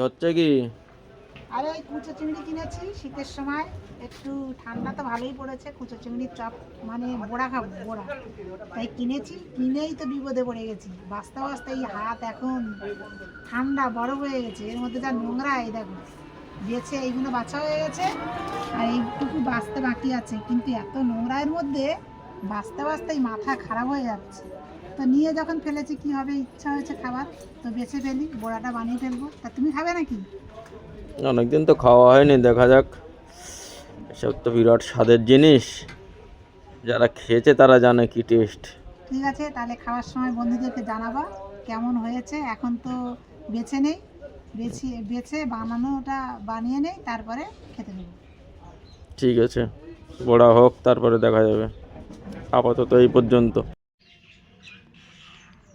হচ্ছে কি? আরে ওই কুচো চিংড়ি কিনেছি শীতের সময়, একটু ঠান্ডা তো ভালোই পড়েছে, কুচো চিংড়ির চপ মানে বড়া খাবো বড়া, তাই কিনেছি। কিনেই তো বিপদে পড়ে গেছি, বাঁচতে বাঁচতে এই হাত এখন ঠান্ডা বরফ হয়ে গেছে, এর মধ্যে যা নোংরা। এই দেখো বেছে এইগুলো বাছা হয়ে গেছে, আর এইটুকু বাঁচতে বাকি আছে, কিন্তু এত নোংরা এর মধ্যে বাঁচতে বাঁচতেই মাথা খারাপ হয়ে যাচ্ছে। তো নিয়ে যখন ফেলেছি কি হবে, ইচ্ছা হয়েছে খাবার, তো বেছে ফেলি, বড়াটা বানিয়ে ফেলবো। তা তুমি খাবে নাকি? অনেকদিন তো খাওয়া হয়নি, দেখা যাক। এসব তো বিরাট স্বাদের জিনিস, যারা খেয়েছে তারা জানে কি টেস্ট। ঠিক আছে, তাহলে খাওয়ার সময় বন্ধুদেরকে জানাবা কেমন হয়েছে। এখন তো বেছে নেই, বেছে বানানোটা বানিয়ে নেই, তারপরে খেতে দেবো। ঠিক আছে, বড়া হোক তারপরে দেখা যাবে। আপাতত এই পর্যন্ত।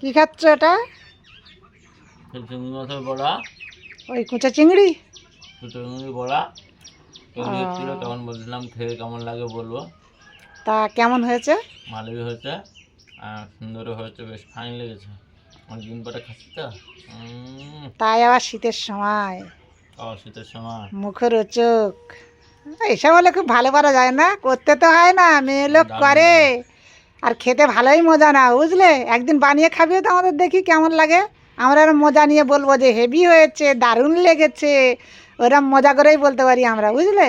কি খাচ্ছ এটা? চিংড়ি মাছের বড়া, ওই কুচা চিংড়ি। চিংড়ি বড়া তৈরি হচ্ছিল, তখন বলছিলাম খেয়ে কেমন লাগে বলবো। তা কেমন হয়েছে? ভালোই হয়েছে, সুন্দরও হয়েছে, বেশ ফাইন লেগেছে। অনেকদিন পরে খাচ্ছি তো। তাই আবার শীতের সময়, শীতের সময় মুখরোচক। এসব হলে খুব ভালো পারা যায় না, করতে তো হয় না, মেয়ে লোক করে। আর খেতে ভালোই মজা না, বুঝলে? একদিন বানিয়ে খাবিও তো আমাদের, দেখি কেমন লাগে। আমরা আর মজা নিয়ে বলবো যে হেভি হয়েছে, দারুণ লেগেছে, ওরম মজা করেই বলতে পারি আমরা, বুঝলে?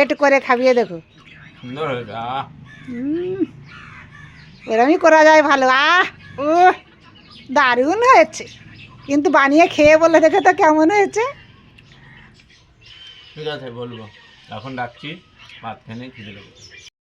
একটু করে খাবিয়ে দেখো, সুন্দর হয়েছে। এরমই করা যায় ভালো। ও দারুণ হয়েছে, কিন্তু বানিয়ে খেয়ে বলে দেখে তো কেমন হয়েছে। ঠিক আছে বলবো, এখন রাখছি, ভাত খেয়ে খিদে লেগেছে।